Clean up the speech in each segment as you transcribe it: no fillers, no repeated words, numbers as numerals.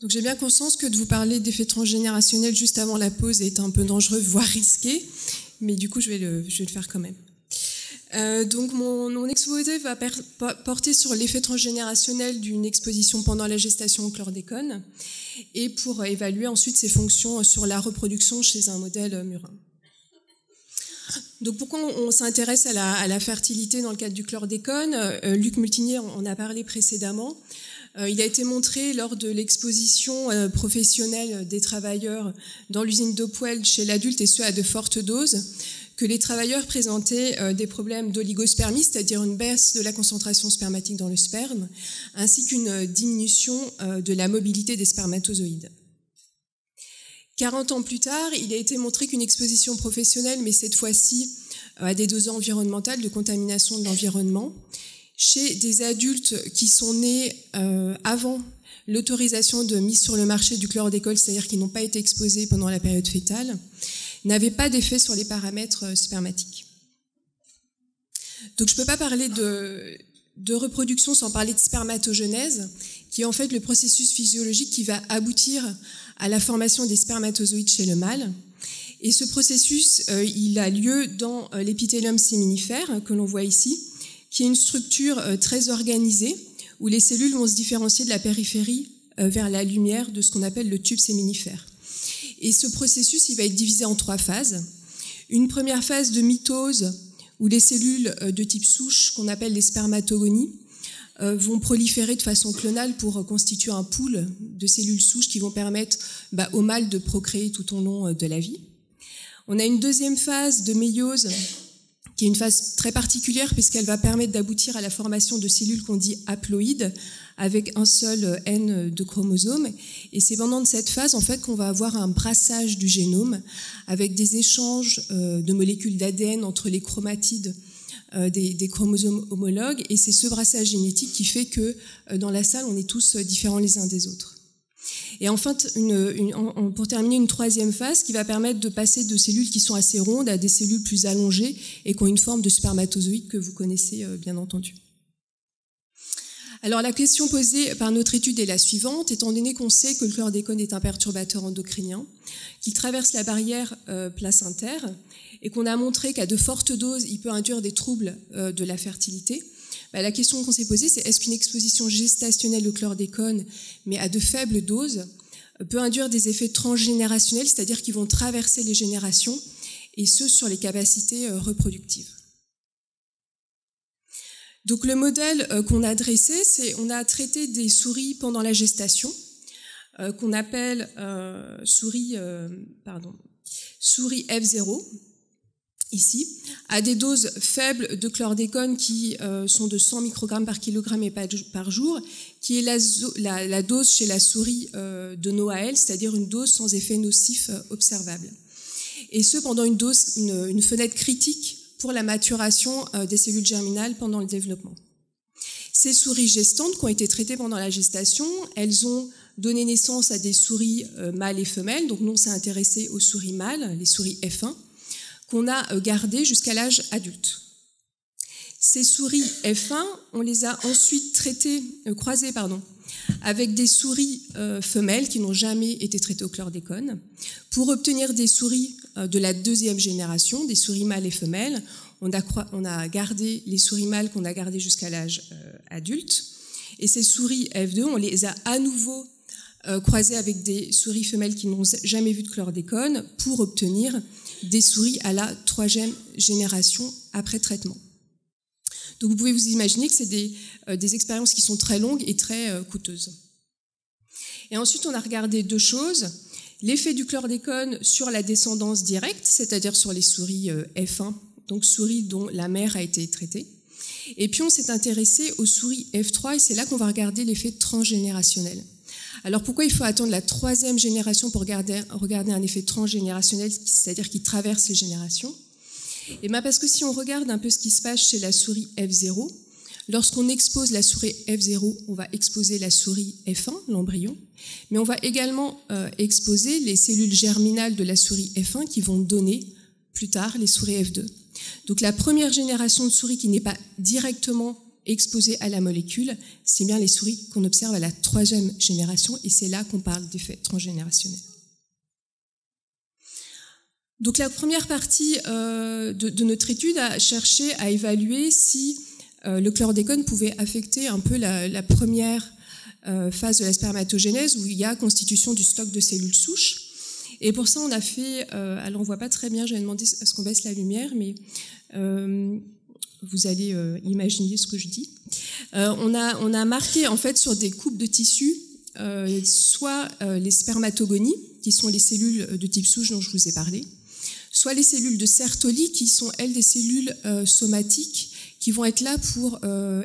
Donc j'ai bien conscience que de vous parler d'effets transgénérationnels juste avant la pause est un peu dangereux, voire risqué, mais du coup je vais le faire quand même. Donc mon exposé va porter sur l'effet transgénérationnel d'une exposition pendant la gestation au chlordécone et pour évaluer ensuite ses fonctions sur la reproduction chez un modèle murin. Donc pourquoi on s'intéresse à la fertilité dans le cadre du chlordécone? Luc Multinier en a parlé précédemment. Il a été montré lors de l'exposition professionnelle des travailleurs dans l'usine d'Hopewell chez l'adulte et ce à de fortes doses, que les travailleurs présentaient des problèmes d'oligospermie, c'est-à-dire une baisse de la concentration spermatique dans le sperme, ainsi qu'une diminution de la mobilité des spermatozoïdes. 40 ans plus tard, il a été montré qu'une exposition professionnelle, mais cette fois-ci à des doses environnementales de contamination de l'environnement, chez des adultes qui sont nés avant l'autorisation de mise sur le marché du chlordécone, c'est-à-dire qui n'ont pas été exposés pendant la période fœtale, n'avait pas d'effet sur les paramètres spermatiques. Donc je ne peux pas parler de reproduction sans parler de spermatogenèse, qui est en fait le processus physiologique qui va aboutir à la formation des spermatozoïdes chez le mâle. Et ce processus, il a lieu dans l'épithélium séminifère, que l'on voit ici, qui est une structure très organisée, où les cellules vont se différencier de la périphérie vers la lumière de ce qu'on appelle le tube séminifère. Et ce processus, il va être divisé en 3 phases. Une première phase de mitose, où les cellules de type souche, qu'on appelle les spermatogonies, vont proliférer de façon clonale pour constituer un pool de cellules souches qui vont permettre au mâle de procréer tout au long de la vie. On a une deuxième phase de méiose, qui est une phase très particulière puisqu'elle va permettre d'aboutir à la formation de cellules qu'on dit haploïdes, avec un seul N de chromosomes. Et c'est pendant cette phase en fait qu'on va avoir un brassage du génome avec des échanges de molécules d'ADN entre les chromatides des chromosomes homologues. Et c'est ce brassage génétique qui fait que dans la salle, on est tous différents les uns des autres. Et enfin, pour terminer, une troisième phase qui va permettre de passer de cellules qui sont assez rondes à des cellules plus allongées et qui ont une forme de spermatozoïde que vous connaissez bien entendu. Alors la question posée par notre étude est la suivante, étant donné qu'on sait que le chlordécone est un perturbateur endocrinien, qu'il traverse la barrière placentaire et qu'on a montré qu'à de fortes doses, il peut induire des troubles de la fertilité. La question qu'on s'est posée, c'est est-ce qu'une exposition gestationnelle au chlordécone, mais à de faibles doses, peut induire des effets transgénérationnels, c'est-à-dire qui vont traverser les générations, et ce sur les capacités reproductives. Donc le modèle qu'on a dressé, c'est on a traité des souris pendant la gestation, qu'on appelle souris F0, ici, à des doses faibles de chlordécone qui sont de 100 microgrammes par kilogramme et par jour, qui est la dose chez la souris de Noaël, c'est-à-dire une dose sans effet nocif observable. Et ce, pendant une fenêtre critique pour la maturation des cellules germinales pendant le développement. Ces souris gestantes qui ont été traitées pendant la gestation, elles ont donné naissance à des souris mâles et femelles, donc nous on s'est intéressé aux souris mâles, les souris F1, qu'on a gardées jusqu'à l'âge adulte. Ces souris F1, on les a ensuite croisées avec des souris femelles qui n'ont jamais été traitées au chlordécone pour obtenir des souris de la deuxième génération, des souris mâles et femelles. On a gardé les souris mâles qu'on a gardées jusqu'à l'âge adulte. Et ces souris F2, on les a à nouveau croisées avec des souris femelles qui n'ont jamais vu de chlordécone pour obtenir des souris à la 3e génération après traitement. Donc vous pouvez vous imaginer que c'est des expériences qui sont très longues et très coûteuses. Et ensuite, on a regardé 2 choses. L'effet du chlordécone sur la descendance directe, c'est-à-dire sur les souris F1, donc souris dont la mère a été traitée. Et puis on s'est intéressé aux souris F3 et c'est là qu'on va regarder l'effet transgénérationnel. Alors pourquoi il faut attendre la 3e génération pour regarder un effet transgénérationnel, c'est-à-dire qui traverse les générations? Et bien parce que si on regarde un peu ce qui se passe chez la souris F0, lorsqu'on expose la souris F0, on va exposer la souris F1, l'embryon, mais on va également exposer les cellules germinales de la souris F1 qui vont donner plus tard les souris F2. Donc la première génération de souris qui n'est pas directement exposées à la molécule, c'est bien les souris qu'on observe à la 3e génération, et c'est là qu'on parle d'effet transgénérationnel. Donc la première partie de notre étude a cherché à évaluer si le chlordécone pouvait affecter un peu la première phase de la spermatogénèse, où il y a constitution du stock de cellules souches. Et pour ça, on a fait, alors on voit pas très bien, j'avais demandé à ce qu'on baisse la lumière, mais vous allez imaginer ce que je dis. On a marqué en fait sur des coupes de tissu soit les spermatogonies, qui sont les cellules de type souche dont je vous ai parlé, soit les cellules de Sertoli, qui sont elles des cellules somatiques qui vont être là pour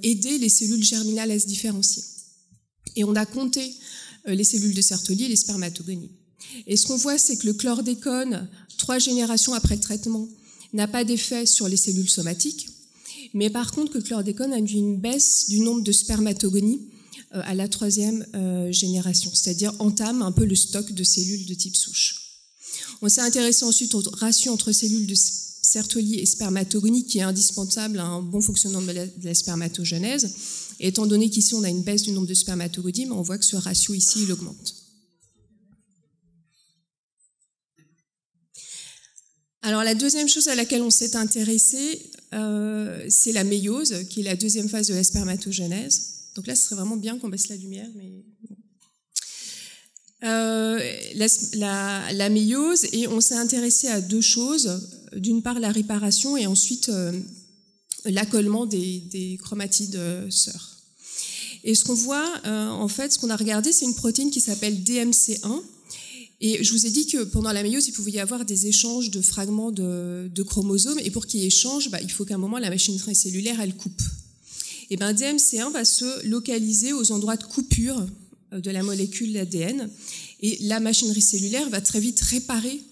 aider les cellules germinales à se différencier. Et on a compté les cellules de Sertoli et les spermatogonies. Et ce qu'on voit, c'est que le chlordécone, 3 générations après le traitement, n'a pas d'effet sur les cellules somatiques, mais par contre que le chlordécone induit une baisse du nombre de spermatogonies à la 3e génération, c'est-à-dire entame un peu le stock de cellules de type souche. On s'est intéressé ensuite au ratio entre cellules de Sertoli et spermatogonie, qui est indispensable à un bon fonctionnement de la spermatogénèse. Et étant donné qu'ici on a une baisse du nombre de spermatogonies, on voit que ce ratio ici il augmente. Alors la deuxième chose à laquelle on s'est intéressé, c'est la méiose, qui est la 2e phase de la spermatogénèse. Donc là, ce serait vraiment bien qu'on baisse la lumière, mais la méiose, et on s'est intéressé à 2 choses. D'une part, la réparation, et ensuite l'accollement des chromatides sœurs. Et ce qu'on voit, en fait, ce qu'on a regardé, c'est une protéine qui s'appelle DMC1. Et je vous ai dit que pendant la méiose, il pouvait y avoir des échanges de fragments de chromosomes, et pour qu'il y ait échange, il faut qu'à un moment, la machinerie cellulaire, elle coupe. Et bien, DMC1 va se localiser aux endroits de coupure de la molécule d'ADN, et la machinerie cellulaire va très vite réparer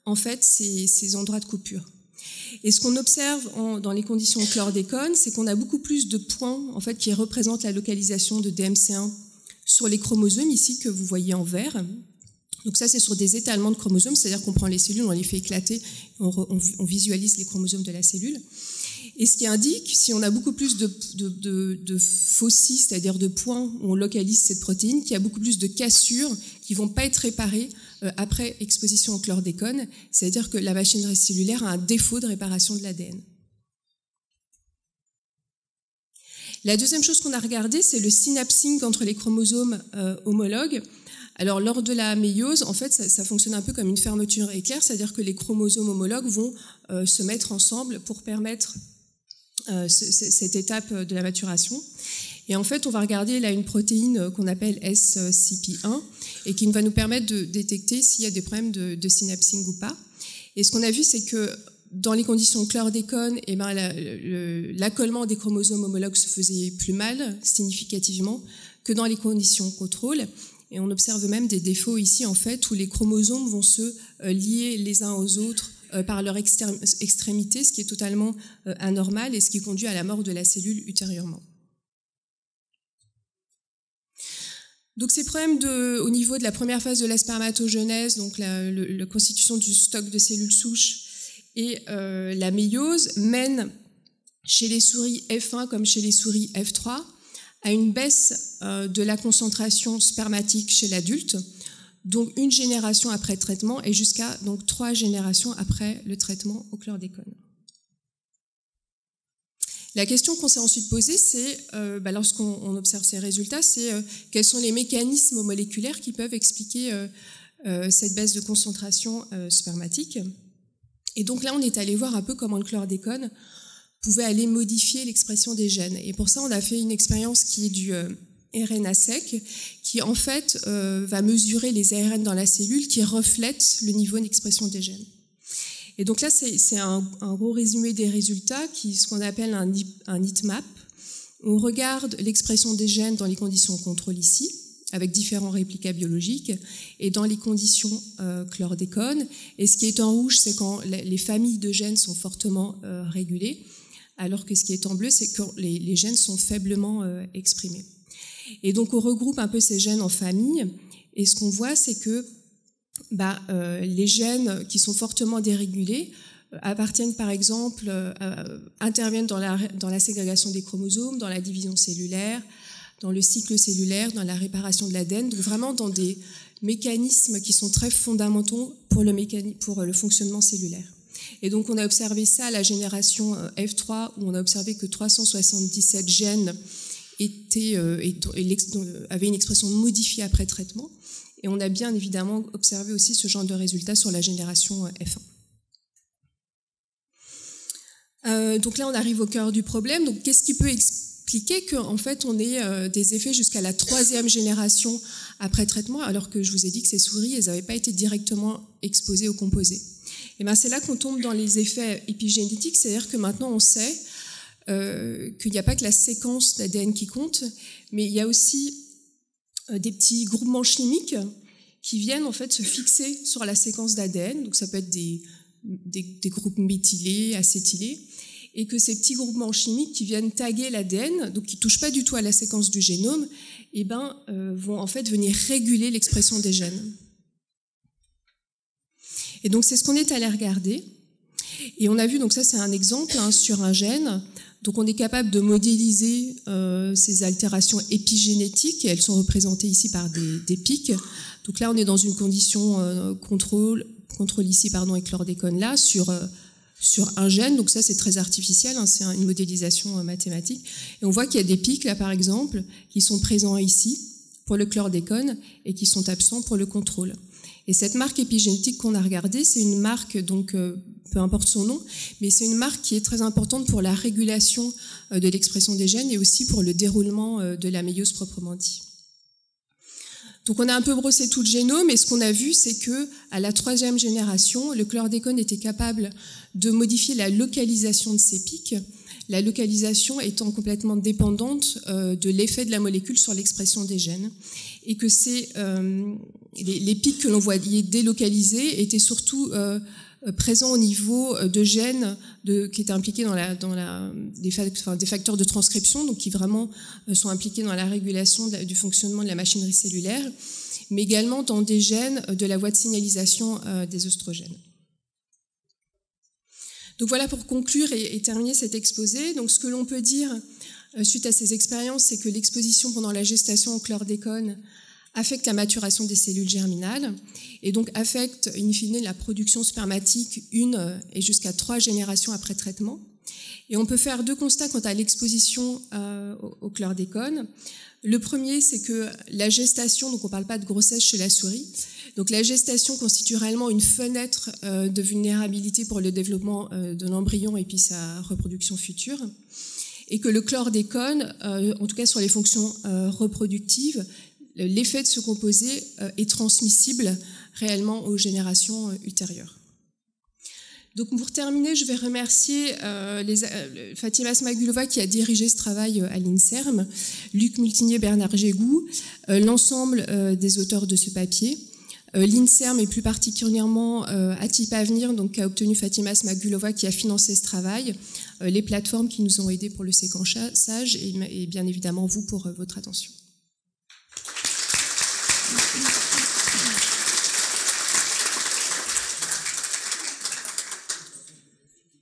en fait ces endroits de coupure. Et ce qu'on observe dans les conditions chlordécone, c'est qu'on a beaucoup plus de points en fait qui représentent la localisation de DMC1 sur les chromosomes ici que vous voyez en vert. Donc ça, c'est sur des étalements de chromosomes, c'est-à-dire qu'on prend les cellules, on les fait éclater, on visualise les chromosomes de la cellule. Et ce qui indique, si on a beaucoup plus de foci, c'est-à-dire de points où on localise cette protéine, qu'il y a beaucoup plus de cassures qui ne vont pas être réparées après exposition au chlordécone, c'est-à-dire que la machinerie cellulaire a un défaut de réparation de l'ADN. La deuxième chose qu'on a regardée, c'est le synapsing entre les chromosomes homologues. Alors, lors de la méiose, en fait, ça fonctionne un peu comme une fermeture éclair, c'est-à-dire que les chromosomes homologues vont se mettre ensemble pour permettre cette étape de la maturation. Et en fait, on va regarder là une protéine qu'on appelle SCP1 et qui va nous permettre de détecter s'il y a des problèmes de synapsing ou pas. Et ce qu'on a vu, c'est que dans les conditions chlordécone, l'accollement des chromosomes homologues se faisait plus mal, significativement, que dans les conditions contrôle. Et on observe même des défauts ici, en fait, où les chromosomes vont se lier les uns aux autres par leur extrémité, ce qui est totalement anormal et ce qui conduit à la mort de la cellule ultérieurement. Donc ces problèmes au niveau de la première phase de la spermatogénèse, donc la constitution du stock de cellules souches et la méiose, mènent chez les souris F1 comme chez les souris F3 à une baisse de la concentration spermatique chez l'adulte, donc 1 génération après le traitement et jusqu'à donc 3 générations après le traitement au chlordécone. La question qu'on s'est ensuite posée, c'est, lorsqu'on observe ces résultats, c'est quels sont les mécanismes moléculaires qui peuvent expliquer cette baisse de concentration spermatique. Et donc là, on est allé voir un peu comment le chlordécone pouvait aller modifier l'expression des gènes. Et pour ça, on a fait une expérience qui est du RNA-seq, qui en fait va mesurer les ARN dans la cellule qui reflètent le niveau d'expression des gènes. Et donc là, c'est un gros résumé des résultats, ce qu'on appelle un heatmap. On regarde l'expression des gènes dans les conditions contrôle ici, avec différents réplicas biologiques, et dans les conditions chlordécone. Et ce qui est en rouge, c'est quand les familles de gènes sont fortement régulées, alors que ce qui est en bleu, c'est quand les gènes sont faiblement exprimés. Et donc on regroupe un peu ces gènes en familles, et ce qu'on voit, c'est que les gènes qui sont fortement dérégulés appartiennent par exemple, interviennent dans la ségrégation des chromosomes, dans la division cellulaire, dans le cycle cellulaire, dans la réparation de l'ADN, donc vraiment dans des mécanismes qui sont très fondamentaux pour le fonctionnement cellulaire. Et donc on a observé ça à la génération F3, où on a observé que 377 gènes avaient une expression modifiée après traitement. Et on a bien évidemment observé aussi ce genre de résultats sur la génération F1. Donc là, on arrive au cœur du problème. Donc, qu'est-ce qui peut expliquer qu'en fait, on ait des effets jusqu'à la 3e génération après traitement, alors que je vous ai dit que ces souris, elles n'avaient pas été directement exposées aux composés. Et bien, c'est là qu'on tombe dans les effets épigénétiques, c'est-à-dire que maintenant, on sait qu'il n'y a pas que la séquence d'ADN qui compte, mais il y a aussi des petits groupements chimiques qui viennent en fait se fixer sur la séquence d'ADN. Donc ça peut être des groupes méthylés, acétylés, et que ces petits groupements chimiques qui viennent taguer l'ADN, donc qui touchent pas du tout à la séquence du génome, vont en fait venir réguler l'expression des gènes. Et donc c'est ce qu'on est allé regarder. Et on a vu, donc ça c'est un exemple sur un gène. Donc on est capable de modéliser ces altérations épigénétiques, et elles sont représentées ici par des pics. Donc là on est dans une condition contrôle ici avec chlordécone là sur un gène. Donc ça c'est très artificiel, c'est une modélisation mathématique. Et on voit qu'il y a des pics là par exemple qui sont présents ici pour le chlordécone et qui sont absents pour le contrôle. Et cette marque épigénétique qu'on a regardée, c'est une marque, donc peu importe son nom, mais c'est une marque qui est très importante pour la régulation de l'expression des gènes et aussi pour le déroulement de la méiose proprement dit. Donc on a un peu brossé tout le génome, et ce qu'on a vu, c'est que à la 3e génération, le chlordécone était capable de modifier la localisation de ces pics, la localisation étant complètement dépendante de l'effet de la molécule sur l'expression des gènes, et que les pics que l'on voyait délocalisés étaient surtout présents au niveau de gènes qui étaient impliqués des facteurs de transcription, donc qui vraiment sont impliqués dans la régulation du fonctionnement de la machinerie cellulaire, mais également dans des gènes de la voie de signalisation des œstrogènes. Donc voilà pour conclure et terminer cet exposé. Donc ce que l'on peut dire suite à ces expériences, c'est que l'exposition pendant la gestation au chlordécone affecte la maturation des cellules germinales et donc affecte in fine la production spermatique 1 et jusqu'à 3 générations après traitement. Et on peut faire 2 constats quant à l'exposition au chlordécone. Le premier, c'est que la gestation, donc on ne parle pas de grossesse chez la souris, donc la gestation constitue réellement une fenêtre de vulnérabilité pour le développement de l'embryon et puis sa reproduction future, et que le chlordécone, en tout cas sur les fonctions reproductives, l'effet de ce composé est transmissible réellement aux générations ultérieures. Donc pour terminer, je vais remercier Fatima Smagulova qui a dirigé ce travail à l'INSERM, Luc Multinier, Bernard Gégou, l'ensemble des auteurs de ce papier, l'INSERM et plus particulièrement Atip Avenir, donc qui a obtenu Fatima Smagulova qui a financé ce travail, les plateformes qui nous ont aidés pour le séquençage et bien évidemment vous pour votre attention.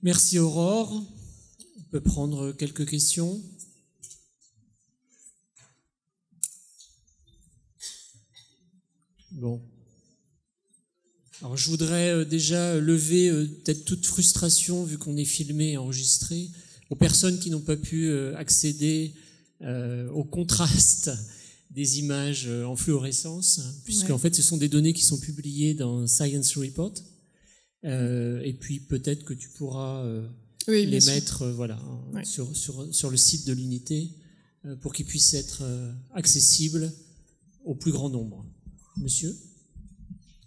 Merci Aurore. On peut prendre quelques questions. Bon. Alors je voudrais déjà lever peut-être toute frustration, vu qu'on est filmé et enregistré, aux personnes qui n'ont pas pu accéder au contraste des images en fluorescence, puisque en fait ce sont des données qui sont publiées dans Science Report. Et puis peut-être que tu pourras les mettre sur le site de l'unité pour qu'ils puissent être accessibles au plus grand nombre. Monsieur ?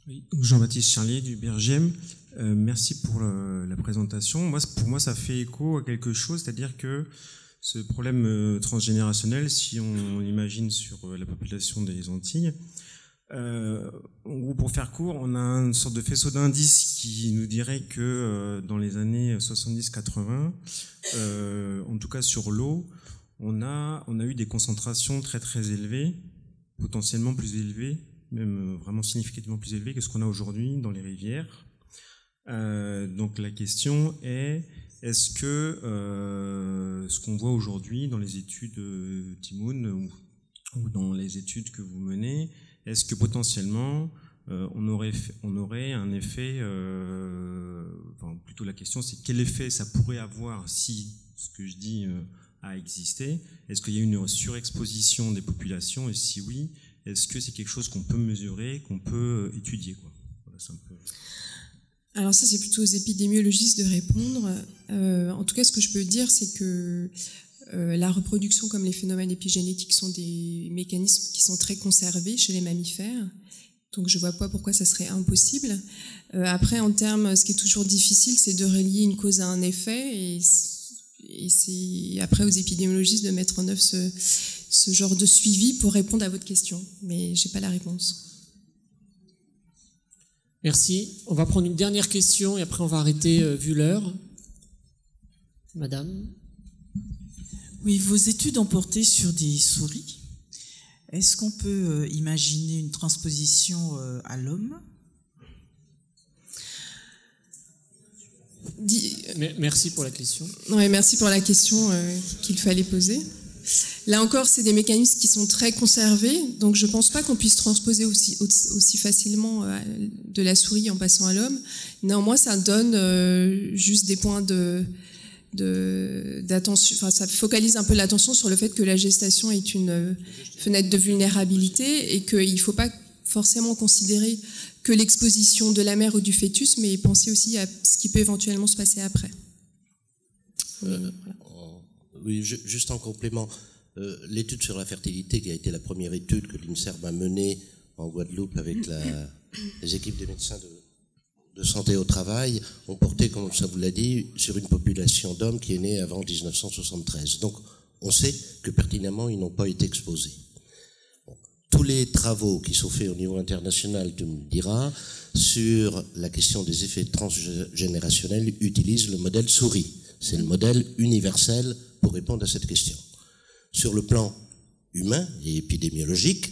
Oui, Jean-Baptiste Charlier du BRGM. Merci pour la présentation. Pour moi, ça fait écho à quelque chose, c'est-à-dire que ce problème transgénérationnel, si on imagine sur la population des Antilles, en gros, pour faire court, on a une sorte de faisceau d'indices qui nous dirait que dans les années 70-80, en tout cas sur l'eau, on a eu des concentrations très très élevées, potentiellement plus élevées, même vraiment significativement plus élevées que ce qu'on a aujourd'hui dans les rivières. Donc la question est, est-ce que ce qu'on voit aujourd'hui dans les études Timoun ou dans les études que vous menez, est-ce que potentiellement on aurait un effet, enfin plutôt la question c'est quel effet ça pourrait avoir si ce que je dis a existé? Est-ce qu'il y a une surexposition des populations et si oui, est-ce que c'est quelque chose qu'on peut mesurer, qu'on peut étudier quoi? Voilà, c'est un peu... Alors ça, c'est plutôt aux épidémiologistes de répondre. En tout cas, ce que je peux dire, c'est que la reproduction comme les phénomènes épigénétiques sont des mécanismes qui sont très conservés chez les mammifères. Donc je vois pas pourquoi ça serait impossible. Après, en termes, ce qui est toujours difficile, c'est de relier une cause à un effet, et c'est après aux épidémiologistes de mettre en œuvre ce genre de suivi pour répondre à votre question. Mais j'ai pas la réponse. Merci. On va prendre une dernière question et après on va arrêter vu l'heure. Madame. Oui, vos études ont porté sur des souris. Est-ce qu'on peut imaginer une transposition à l'homme? Merci pour la question. Ouais, merci pour la question qu'il fallait poser. Là encore, c'est des mécanismes qui sont très conservés, donc je ne pense pas qu'on puisse transposer aussi facilement de la souris en passant à l'homme. Néanmoins, ça donne juste des points d'attention, enfin, ça focalise un peu l'attention sur le fait que la gestation est une fenêtre de vulnérabilité et qu'il ne faut pas forcément considérer que l'exposition de la mère ou du fœtus, mais penser aussi à ce qui peut éventuellement se passer après. Voilà. Oui, juste en complément, l'étude sur la fertilité, qui a été la première étude que l'INSERM a menée en Guadeloupe avec les équipes des médecins de santé au travail, ont porté, comme ça vous l'a dit, sur une population d'hommes qui est née avant 1973. Donc, on sait que pertinemment, ils n'ont pas été exposés. Bon, tous les travaux qui sont faits au niveau international, tu me diras, sur la question des effets transgénérationnels utilisent le modèle souris. C'est le modèle universel pour répondre à cette question. Sur le plan humain et épidémiologique,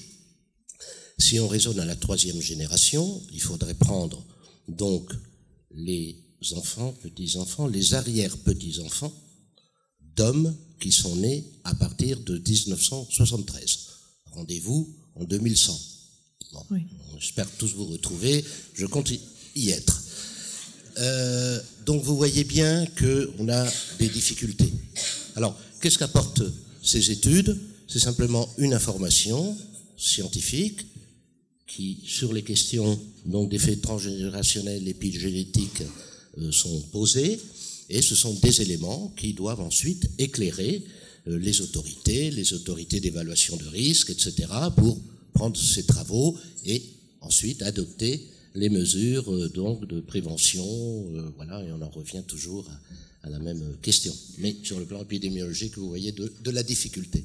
si on raisonne à la 3e génération, il faudrait prendre donc les enfants, petits-enfants, les arrière-petits-enfants d'hommes qui sont nés à partir de 1973. Rendez-vous en 2100. Bon, oui. J'espère tous vous retrouver, je compte y être. Donc vous voyez bien qu'on a des difficultés. Alors, qu'est-ce qu'apportent ces études? C'est simplement une information scientifique qui, sur les questions donc d'effets transgénérationnels et épigénétiques, sont posées, et ce sont des éléments qui doivent ensuite éclairer les autorités d'évaluation de risque, etc., pour prendre ces travaux et ensuite adopter les mesures donc de prévention, voilà, et on en revient toujours à la même question. Mais sur le plan épidémiologique, vous voyez de la difficulté.